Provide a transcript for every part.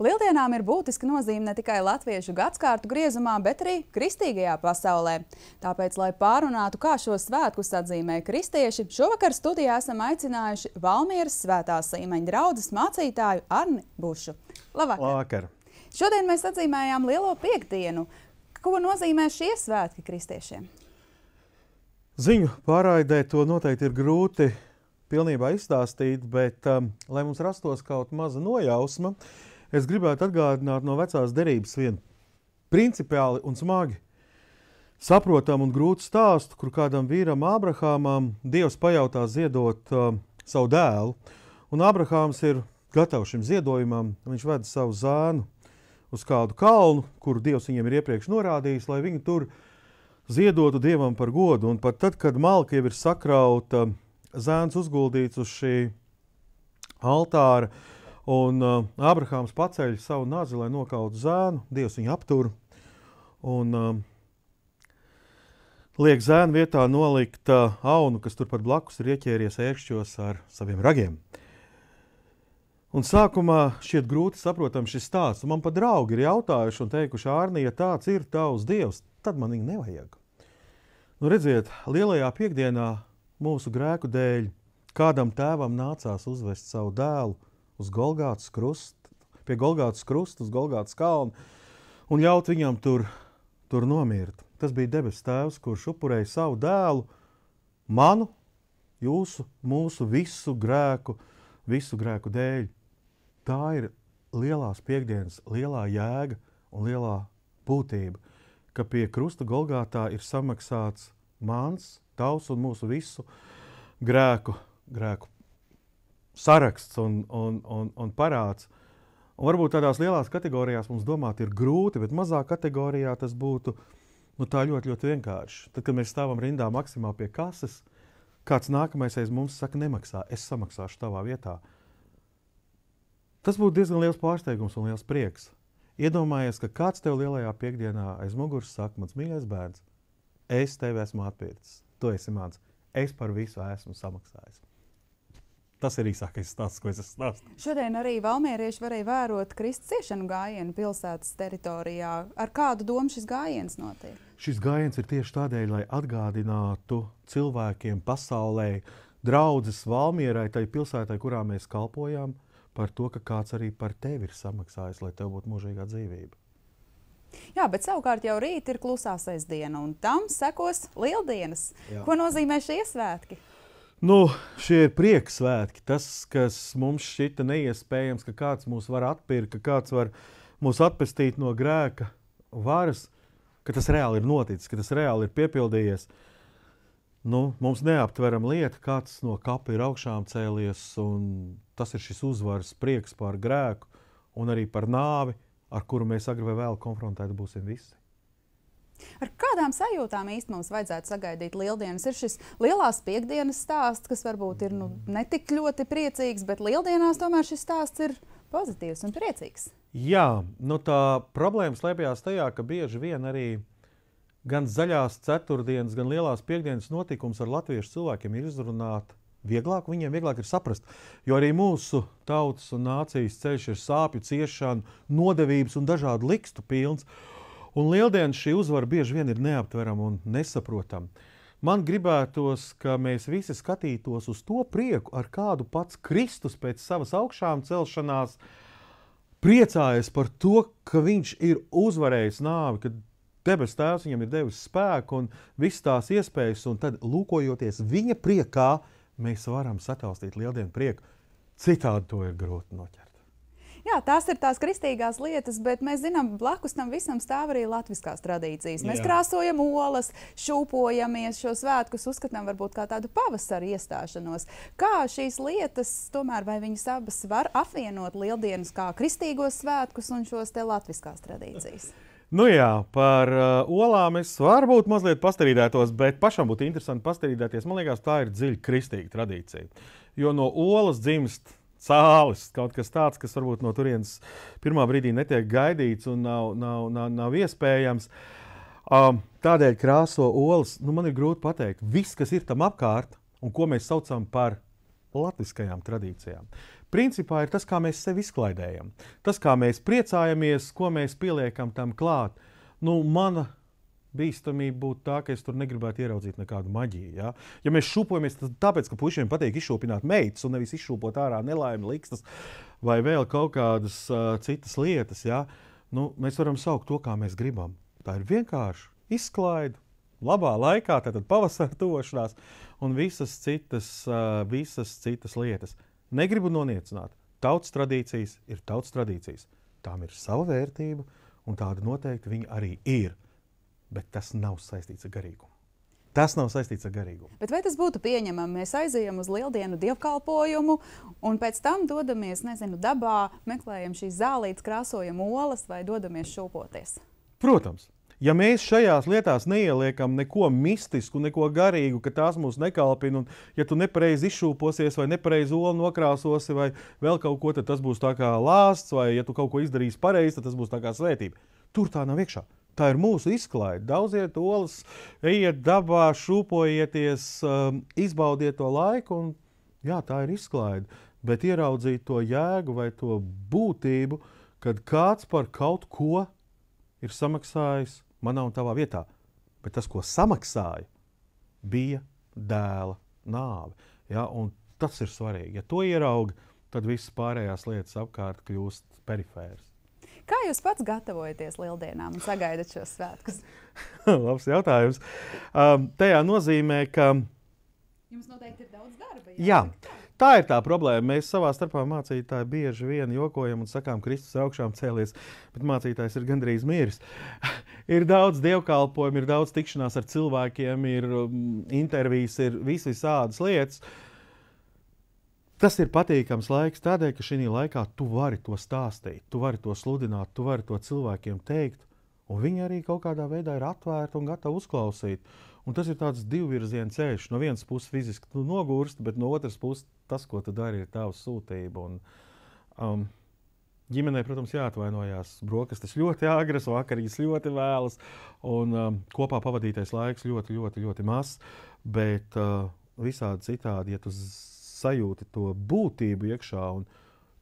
Lieldienām ir būtiska nozīme ne tikai latviešu gadskārtu griezumā, bet arī kristīgajā pasaulē. Tāpēc, lai pārunātu, kā šos svētkus atzīmē kristieši, šovakar studijā esam aicinājuši Valmieras Svētās Sīmeņa draudzes mācītāju Arni Bušu. Labvakar! Labvakar! Šodien mēs atzīmējām Lielo Piektdienu. Ko nozīmē šie svētki kristiešiem? Ziņu pārraidē to noteikti ir grūti pilnībā izstāstīt, bet, lai mums rastos kaut maza nojausma, es gribētu atgādināt no vecās derības vienu principiāli un smagi saprotamu un grūtu stāstu, kur kādam vīram Ābrahamam Dievs pajautā ziedot savu dēlu, un Ābrahāms ir gatavs šim ziedojumam. Viņš ved savu zēnu uz kādu kalnu, kuru Dievs viņiem ir iepriekš norādījis, lai viņi tur ziedotu Dievam par godu. Un pat tad, kad malka jau ir sakrauta, zēns uzguldīts uz šī altāra, un Ābrahāms paceļ savu nazi, lai nokautu zēnu. Dievs viņu aptur un liek zēnu vietā nolikt aunu, kas turpat blakus ir ieķēries ērkšķos ar saviem ragiem. Un sākumā šķiet grūti saprotams šis stāsts. Man pat draugi ir jautājuši un teikuši: Ārni, ja tāds ir tavs Dievs, tad man viņu nevajag. Nu, redziet, Lielajā Piektdienā mūsu grēku dēļ kādam tēvam nācās uzvest savu dēlu uz Golgātas krustu, pie Golgātas krusta, uz Golgātas kalnu, un ļaut viņam tur nomirt. Tas bija debesu tēvs, kurš upurēja savu dēlu, manu, jūsu, mūsu visu grēku dēļ. Tā ir Lielās Piektdienas lielā jēga un lielā būtība, ka pie krusta Golgātā ir samaksāts mans, tavs un mūsu visu grēku saraksts un parāds. Un varbūt tādās lielās kategorijās mums domāt ir grūti, bet mazā kategorijā tas būtu tā ļoti, ļoti vienkārši. Tad, kad mēs stāvam rindā Maksimā pie kases, kāds nākamais aiz mums saka: nemaksā, es samaksāšu tavā vietā. Tas būtu diezgan liels pārsteigums un liels prieks. Iedomājies, ka kāds tev Lielajā Piektdienā aiz muguras saka: mans mīļais bērns, es tevi esmu atpircis, tu esi mans, es par visu esmu samaksājis. Tas ir īsākais stāsts, ko es esmu stāstījis. Šodien arī valmierieši varēja vērot Kristus ciešanu gājienu pilsētas teritorijā. Ar kādu domu šis gājiens notiek? Šis gājiens ir tieši tādēļ, lai atgādinātu cilvēkiem pasaulē, draudzes Valmierai, tai pilsētai, kurā mēs kalpojam, par to, ka kāds arī par tevi ir samaksājis, lai tev būtu mūžīgā dzīvība. Jā, bet savukārt jau rīt ir klusā sestdiena, un tam sekos Lieldienas. Jā. Ko nozīmē šie svētki? Šie ir prieka svētki. Tas, kas mums šķita neiespējams, ka kāds mūs var atpirkt, ka kāds var mūs atpestīt no grēka varas, ka tas reāli ir noticis, ka tas reāli ir piepildījies. Mums neaptveram lieta, kāds no kapa ir augšām cēlies, un tas ir šis uzvaras prieks pār grēku un arī par nāvi, ar kuru mēs agri vai vēl konfrontēti būsim visi. Ar kādām sajūtām īsti mums vajadzētu sagaidīt Lieldienas? Ir šis Lielās Piektdienas stāsts, kas varbūt ir netik ļoti priecīgs, bet Lieldienās tomēr šis stāsts ir pozitīvs un priecīgs. Jā, tā problēma slēpjas tajā, ka bieži vien arī gan zaļās ceturtdienas, gan Lielās Piektdienas notikums ar latviešu cilvēkiem ir izrunāt vieglāk, viņiem vieglāk ir saprast, jo arī mūsu tautas un nācijas ceļš ir sāpju, ciešanu, nodevības un dažādu likstu pilns. Un Lieldienas šī uzvara bieži vien ir neaptverama un nesaprotama. Man gribētos, ka mēs visi skatītos uz to prieku, ar kādu pats Kristus pēc savas augšām celšanās priecājas par to, ka viņš ir uzvarējis nāvi, ka debes tēvs viņam ir devis spēku un visas tās iespējas, un tad, lūkojoties viņa priekā, mēs varam sataustīt Lieldienu prieku. Citādi to ir grūti noķert. Jā, tās ir tās kristīgās lietas, bet mēs zinām, blakus tam visam stāv arī latviskās tradīcijas. Mēs krāsojam olas, šūpojamies, šo svētkus uzskatām varbūt kā tādu pavasara iestāšanos. Kā šīs lietas, tomēr vai viņas abas var apvienot Lieldienas kā kristīgos svētkus un šos te latviskās tradīcijas? Par olām es varbūt mazliet pastarīdētos, bet pašam būtu interesanti pastarīdēties. Man liekas, tā ir dziļa kristīga tradīcija, jo no olas dzimst cālis, kaut kas tāds, kas varbūt no turienes pirmā brīdī netiek gaidīts un nav iespējams. Tādēļ krāso olas, man ir grūti pateikt. Viss, kas ir tam apkārt un ko mēs saucam par latviskajām tradīcijām. principā ir tas, kā mēs sevi izklaidējam. Tas, kā mēs priecājamies, ko mēs pieliekam tam klāt. Nu, mana bīstamība būtu tā, ka es tur negribētu ieraudzīt nekādu maģiju. Ja, ja mēs šūpojamies, tas tāpēc, ka puišiem patīk izšūpināt meitas un nevis izšūpot ārā nelaimi, likstas vai vēl kaut kādas citas lietas, ja, nu, mēs varam saukt to, kā mēs gribam. Tā ir vienkārši izklaide, labā laikā, tātad pavasara tošanās un visas citas lietas. Negribu noniecināt. Tautas tradīcijas ir tautas tradīcijas. Tām ir sava vērtība un tāda noteikti viņa arī ir. Bet tas nav saistīts ar garīgumu. Tas nav saistīts ar garīgumu. Bet vai tas būtu pieņemami? Mēs aizejam uz lieldienu dievkalpojumu un pēc tam dodamies, nezinu, dabā, meklējam šīs zālītes, krāsojam olas vai dodamies šūpoties? Protams. Ja mēs šajās lietās neieliekam neko mistisku, neko garīgu, ka tās mūs nekalpina, un ja tu nepareizi izšūposies vai nepareizi olu nokrāsosi vai vēl kaut ko, tad tas būs tā kā lāsts, vai ja tu kaut ko izdarīsi pareizi, tad tas būs tā kā svētība. Tur tā nav iekšā. Tā ir mūsu izklaide. Daudziet olas, ejiet dabā, šūpojieties, izbaudiet to laiku, un jā, tā ir izklaide. Bet ieraudzīt to jēgu vai to būtību, kad kāds par kaut ko ir samaksājis manā un tavā vietā. Bet tas, ko samaksāja, bija dēla nāve. Ja? Un tas ir svarīgi. Ja to ierauga, tad visas pārējās lietas apkārt kļūst perifēras. Kā jūs pats gatavojaties lieldienām un sagaidat šos svētkus? Labs jautājums. Tajā nozīmē, ka... Jums noteikti ir daudz darba. Jā, tā ir tā problēma. Mēs savā starpā mācītāji bieži vien jokojam un sakām, Kristus augšām cēlies, bet mācītājs ir gandrīz miris. Ir daudz dievkalpojumu, ir daudz tikšanās ar cilvēkiem, ir intervijas, ir visādas lietas. Tas ir patīkams laiks tādēļ, ka šī laikā tu vari to stāstīt, tu vari to sludināt, tu vari to cilvēkiem teikt, un viņi arī kaut kādā veidā ir atvērti un gatavi uzklausīt. Un tas ir tāds divvirziena ceļš. No vienas puses fiziski tu nogursti, bet no otras puses tas, ko tu dari, ir tavs sūtība. Un, ģimenei, protams, jāatvainojās. Brokastis ļoti agras, vakariņas ļoti vēlas, un kopā pavadītais laiks ļoti, ļoti, ļoti mazs, bet visādi citādi, ja tu sajūti to būtību iekšā, un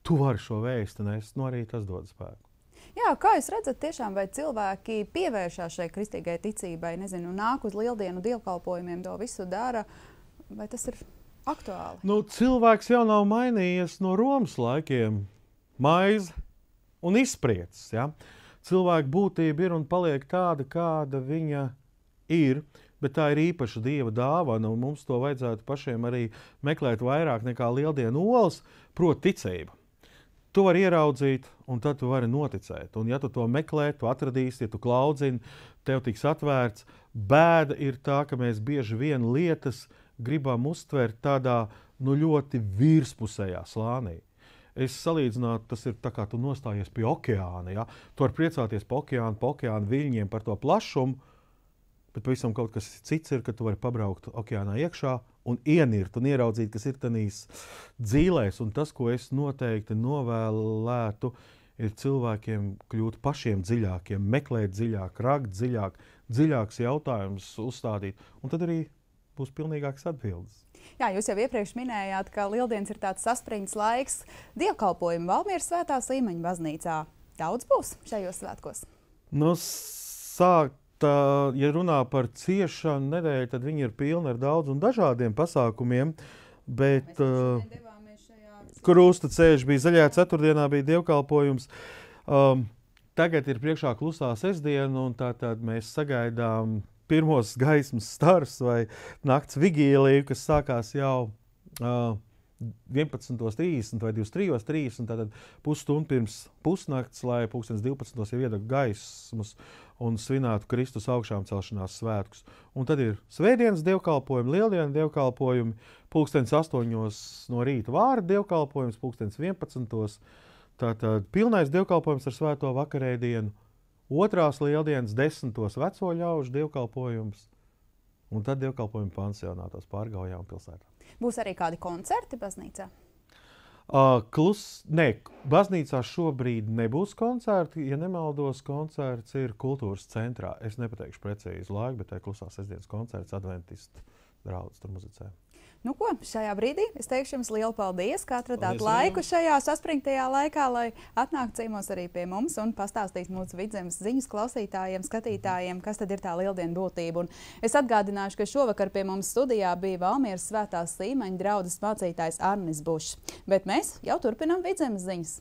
tu vari šo vēstu nest, nu arī tas dod spēku. Jā, kā jūs redzat, tiešām vai cilvēki pievēršās šai kristīgai ticībai, nezinu, nāk uz lieldienu dievkalpojumiem, to visu dara, vai tas ir aktuāli? Nu, cilvēks jau nav mainījies no Romas laikiem. Maize un izsprieces, ja? Cilvēka būtība ir un paliek tāda, kāda viņa ir. Bet tā ir īpaša Dieva dāvana, un mums to vajadzētu pašiem arī meklēt vairāk nekā lieldienu olas, proti ticība. Tu vari ieraudzīt, un tad tu vari noticēt. Un ja tu to meklē, tu atradīsi, ja tu klaudzini, tev tiks atvērts. Bēda ir tā, ka mēs bieži vien lietas gribam uztvert tādā ļoti virspusējā slānī. Es salīdzinātu, tas ir tā kā tu nostājies pie okeāna. Ja? Tu vari priecāties pa okeāna viļņiem par to plašumu, bet pavisam kaut kas cits ir, ka tu vari pabraukt okeānā iekšā un ienirt un ieraudzīt, kas ir tanīs dzīlēs. Un tas, ko es noteikti novēlētu, ir cilvēkiem kļūt pašiem dziļākiem, meklēt dziļāk, rakt dziļāk, dziļāks jautājums uzstādīt. Un tad arī būs pilnīgākas atbildes. Jā, jūs jau iepriekš minējāt, ka lieldienas ir tāds saspringts laiks. Dievkalpojumi Valmieras Svētās Līmeņa baznīcā daudz būs šajos svētkos? Nu, ja runā par ciešanu nedēļu, tad viņi ir pilni ar daudz un dažādiem pasākumiem, bet krusta ceļš bija zaļajā ceturtdienā, bija dievkalpojums. Tagad ir priekšā klusā sestdiena, un tātad mēs sagaidām pirmos gaismas stars vai nakts vigīliju, kas sākās jau 11:30 vai 23:30, tātad pusstundu pirms pusnakts, lai 12:00 jau iedegtu gaismas un svinētu Kristus augšām celšanās svētkus. Un tad ir svētdienas dievkalpojumi, lieldienu dievkalpojumi, 8:00 no rīta vārda dievkalpojums, 11:00. Tātad pilnais dievkalpojums ar svēto vakarēdienu, otrās lieldienas 10:00 veco ļaužu dievkalpojums, un tad dievkalpojumi pansionātos Pārgaujā un pilsētā. Būs arī kādi koncerti baznīcā? Baznīcā šobrīd nebūs koncerti. Ja nemaldos, koncerts ir kultūras centrā. Es nepateikšu precīzi laiku, bet tā ir klusā sestdienas koncerts, adventistu draudzes tur muzicē. Nu ko, šajā brīdī es teikšu jums lielu paldies, ka atradāt laiku šajā saspringtajā laikā, lai atnāktu ciemos arī pie mums un pastāstītu mūsu Vidzemes ziņas klausītājiem, skatītājiem, kas tad ir tā lieldienu būtība. Un es atgādināšu, ka šovakar pie mums studijā bija Valmieras Svētās Līmeņa draudzes mācītājs Arnis Bušs. Bet mēs jau turpinām Vidzemes ziņas.